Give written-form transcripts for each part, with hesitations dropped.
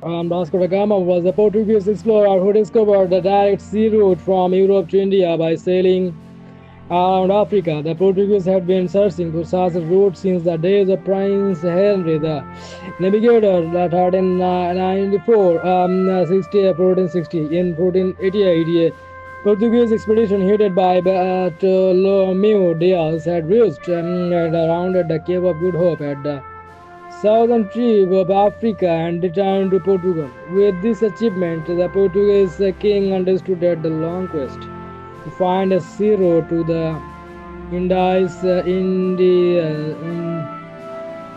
Vasco da Gama was a Portuguese explorer who discovered the direct sea route from Europe to India by sailing around Africa. The Portuguese had been searching for such a route since the days of Prince Henry the Navigator that had in 94, 1460. In 1488, a Portuguese expedition headed by Bartolomeu Diaz had reached and around the Cape of Good Hope at the southern tip of Africa and returned to Portugal. With this achievement, the Portuguese king understood that the long quest to find a sea road to the Indies,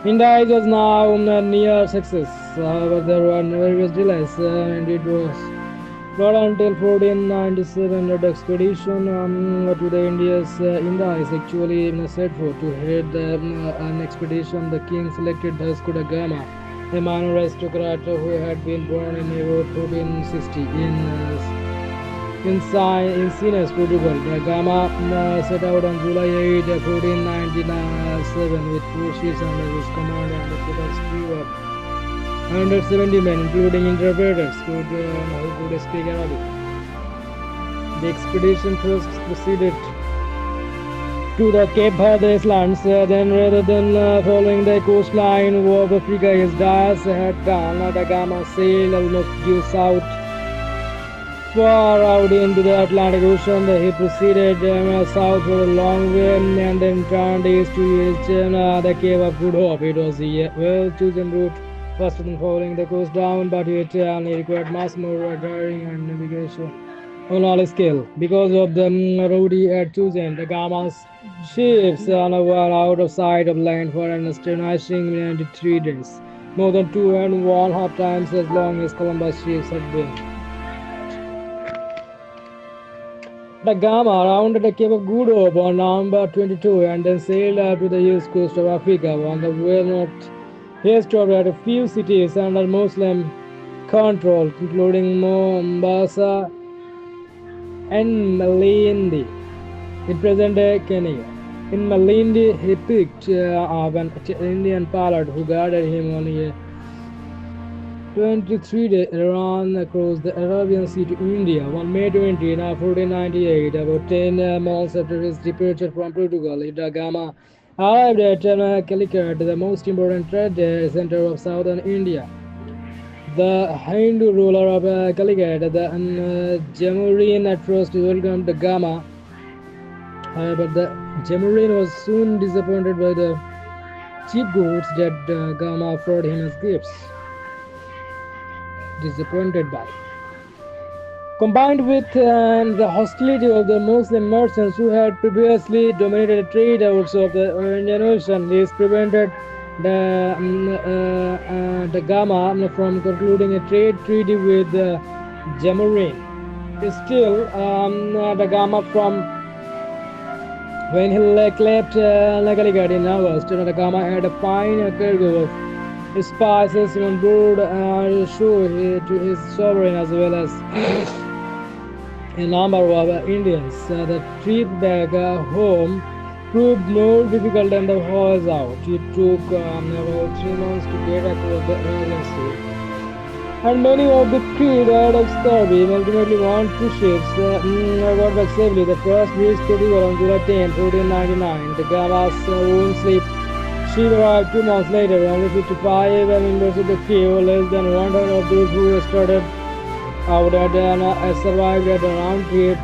Indies was now near success. However, there were various delays, and it was not until 1497 that the expedition to the Indies actually set forth to head an expedition. The king selected Vasco da Gama, a minor aristocrat who had been born in about 1460 in Sines, Portugal. Da Gama set out on July 8, 1497 with 4 ships under his command and a total crew of 170 men, including interpreters who could speak Arabic. The expedition first proceeded to the Cape Verde Islands, then rather than following the coastline of Africa as Diaz had done, Da Gama sailed almost due south far out into the Atlantic Ocean. He proceeded south for a long way and then turned east to reach the Cape of Good Hope. It was a well-chosen route, faster than following the coast down, but it required much more daring and navigation on a scale. Because of the route he had chosen, the Gama's ships were out of sight of land for an astonishing 93 days, more than 2.5 times as long as Columbus' ships had been. Da Gama rounded the Cape of Good Hope on November 22 and then sailed to the east coast of Africa. On the way north, he stopped at a few cities under Muslim control, including Mombasa and Malindi, in present-day Kenya. In Malindi, he picked up an Indian pilot who guided him on a 23-day run across the Arabian Sea to India. On May 20, 1498, about 10 months after his departure from Portugal, Da Gama arrived at Calicut, the most important trade center of southern India. The Hindu ruler of Calicut, the Jamurian, at first welcomed Da Gama. However, the Jamurian was soon disappointed by the cheap goods that Gama offered him as gifts. Disappointed by. Combined with the hostility of the Muslim merchants who had previously dominated trade routes of the Indian Ocean, this prevented the Gama from concluding a trade treaty with the Jamurian. Still, the Gama from when he left Calicut in August, the Gama had a fine cargo of spices on board to show to his sovereign as well as a number of Indians. The trip back home proved more difficult than the voyage out. It took about 3 months to get across the Arabian Sea, and many of the crew died of scurvy. Ultimately, one two ships got back safely. The first reached Portugal on July 10, 1499. The Gama's own ship. She arrived 2 months later. Only 55 members of the crew, less than 1/3 of those who started out survived at a round trip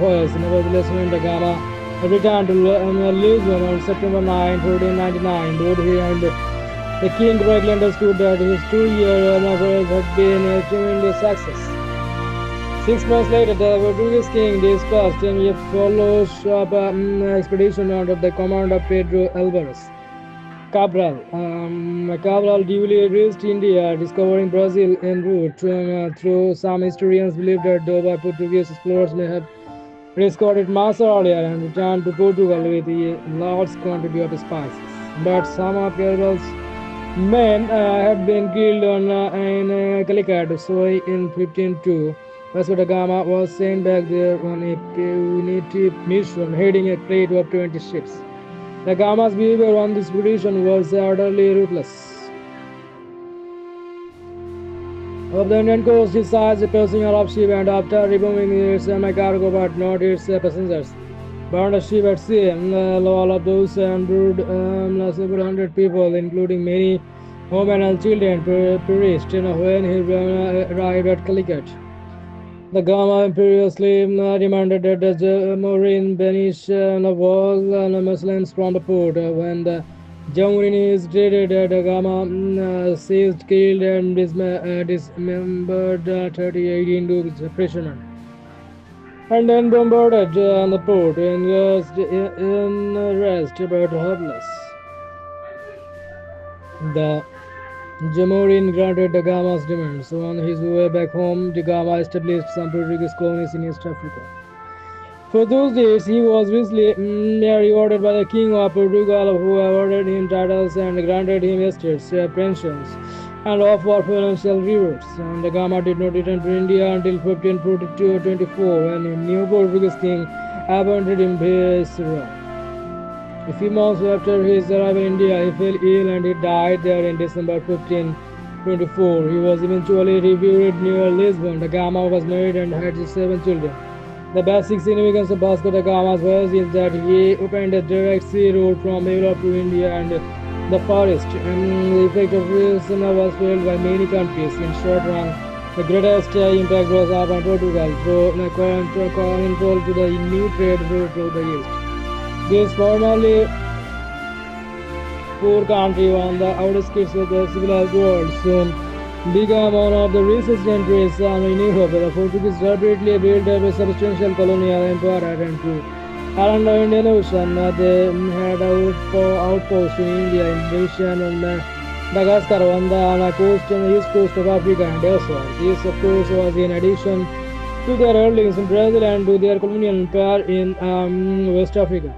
voyage. Nevertheless, when Da Gama returned to Lisbon on September 9, 1499, both he and the king correctly understood that his 2-year voyage had been a tremendous success. 6 months later, the Portuguese king discussed a follow-up expedition under the command of Pedro Alvarez Cabral. Cabral duly reached India, discovering Brazil en route. Though some historians believe that the Portuguese explorers may have discovered much earlier and returned to Portugal with a large quantity of spices. But some of Cabral's men had been killed in Calicut, so in 1502, Vasco da Gama was sent back there on a punitive mission, heading a fleet of 20 ships. Da Gama's behavior on this expedition was utterly ruthless. Of the Indian coast, his size passing of ship and after removing its cargo but not its passengers. Burned a ship at sea, all of those and brewed several hundred people, including many women and children, perished when he arrived at Calicut. The Gama imperiously demanded that the Morin banish all Muslims from the port. When the Jamurinis dreaded that the Gama seized, killed, and dismembered 38 Hindus prisoners, and then bombarded the port and was in rest but helpless. The Jamorin granted da Gama's demands. On his way back home, da Gama established some Portuguese colonies in East Africa. For those days, he was richly rewarded by the king of Portugal, who awarded him titles and granted him estates, pensions, and offered financial rewards. And da Gama did not return to India until 1542-24, when a new Portuguese king appointed him viceroy. A few months after his arrival in India, he fell ill and he died there in December 1524. He was eventually reburied near Lisbon. Da Gama was married and had 7 children. The basic significance of Vasco da Gama's voyage is that he opened a direct sea route from Europe to India and the Far East. The effect of this was felt by many countries. In short run, the greatest impact was upon Portugal through control to the new trade route to the east. This formerly poor country on the outskirts of the civilized world soon became one of the richest countries in Europe. The Portuguese rapidly built up a substantial colonial empire and to along the Indian Ocean. They had outposts in India, Indonesia, and Madagascar on the coast and the east coast of Africa and elsewhere. This, of course, was in addition to their earnings in Brazil and to their colonial empire in West Africa,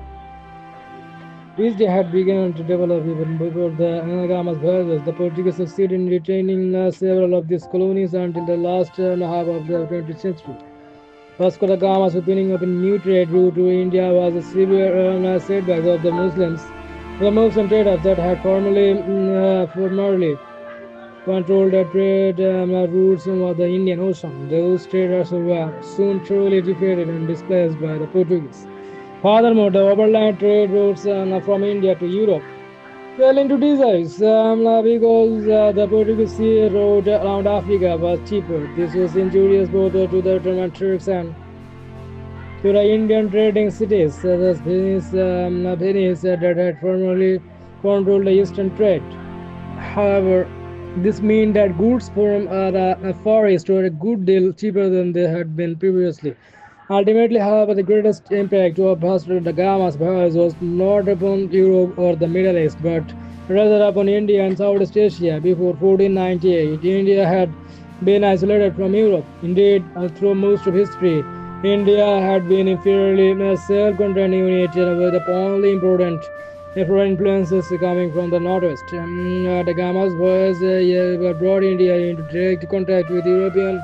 which they had begun to develop even before the Gama's voyages. The Portuguese succeeded in retaining several of these colonies until the last half of the 20th century. Vasco da Gama's opening up a new trade route to India was a severe setback of the Muslims. The Muslim traders that had formerly controlled the trade routes of the Indian Ocean. Those traders were soon thoroughly defeated and displaced by the Portuguese. Furthermore, the overland trade routes from India to Europe fell into disguise because the Portuguese sea road around Africa was cheaper. This was injurious both to the Ottoman Turks and to the Indian trading cities, such as Venice that had formerly controlled the eastern trade. However, this meant that goods from the Far East were a good deal cheaper than they had been previously. Ultimately, however, the greatest impact of Vasco da Gama's voyage was not upon Europe or the Middle East, but rather upon India and Southeast Asia. Before 1498, India had been isolated from Europe. Indeed, through most of history, India had been inferiorly self-contained unit with only important influences coming from the northwest. Da Gama's voyage brought India into direct contact with European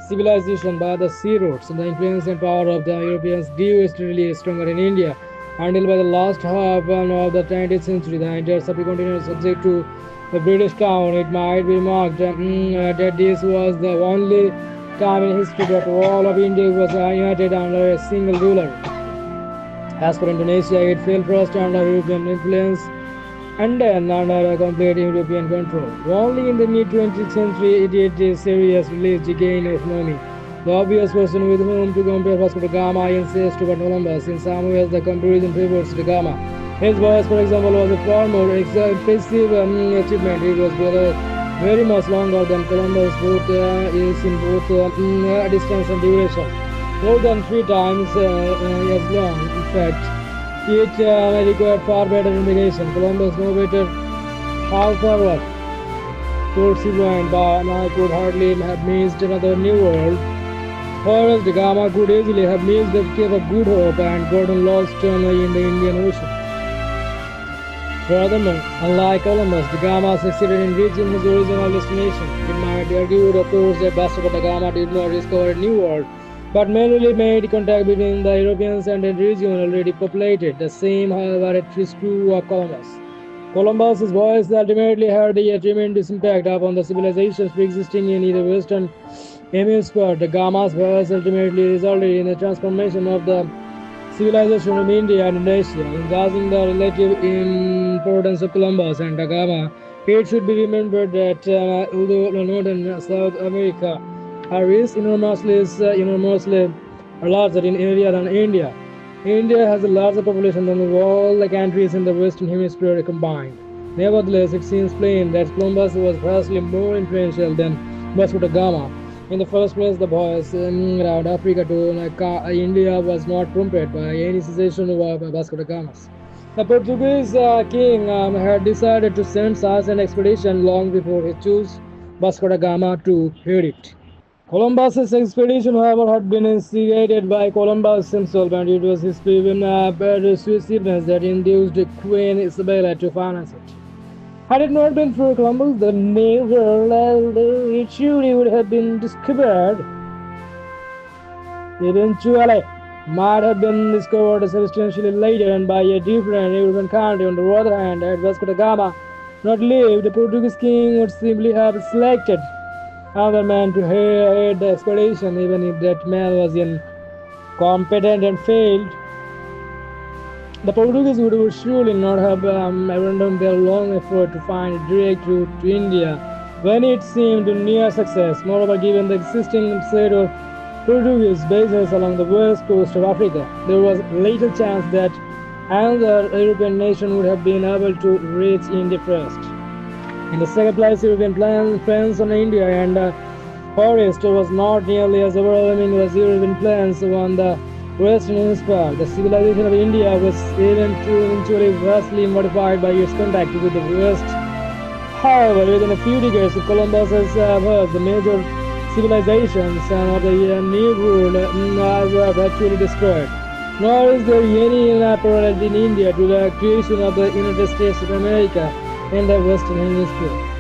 civilization by the sea routes. The influence and power of the Europeans grew steadily stronger in India until by the last half of the 20th century, the entire subcontinent was subject to the British crown. It might be remarked that this was the only time in history that all of India was united under a single ruler. As for Indonesia, it fell first under European influence and then under a complete European control. Only in the mid-20th century it did seriously gain autonomy. The obvious person with whom to compare Vasco da Gama insists to Columbus. In some ways, the comparison favors da Gama. His voyage, for example, was a far more impressive achievement. It was very much longer than Columbus, both is in both distance and duration. More than 3 times as long, in fact. It required far better navigation. Columbus no better how forward towards Ceylon, but I could hardly have missed another new world. Whereas da Gama could easily have missed the Cape of Good Hope and gotten lost in the Indian Ocean. Furthermore, unlike Columbus, da Gama succeeded in reaching his original destination. It might be argued, of course, that Vasco da Gama did not discover a new world, but merely made contact between the Europeans and a region already populated. The same, however, is true of Columbus. Columbus's voice ultimately had a tremendous impact upon the civilizations pre-existing in the Western Hemisphere. The Gama's voice ultimately resulted in the transformation of the civilization of India and Asia. In gauging the relative importance of Columbus and da Gama, it should be remembered that although North and South America are enormously larger in area than India, India has a larger population than all the countries in the Western Hemisphere combined. Nevertheless, it seems plain that Columbus was vastly more influential than Vasco da Gama. In the first place, the voyage around Africa to India was not prompted by any suggestion of Vasco da Gama. The Portuguese king had decided to send such an expedition long before he chose Vasco da Gama to head it. Columbus's expedition, however, had been instigated by Columbus himself, and it was his persuasiveness that induced Queen Isabella to finance it. Had it not been for Columbus, the New World, it surely would have been discovered. Eventually, might have been discovered substantially later and by a different European country. On the other hand, had Vasco da Gama not lived, the Portuguese king would simply have selected another man to head the expedition, even if that man was incompetent and failed. The Portuguese would surely not have abandoned their long effort to find a direct route to India when it seemed near success. Moreover, given the existing set of Portuguese bases along the west coast of Africa, there was little chance that another European nation would have been able to reach India first. In the second place, European plans on India and forest was not nearly as overwhelming as European plans on the Western Hemisphere. The civilization of India was eventually vastly modified by its contact with the West. However, within a few decades, Columbus's birth, the major civilizations of the New World were virtually destroyed. Nor is there any parallel in India to the creation of the United States of America in the Western Hemisphere.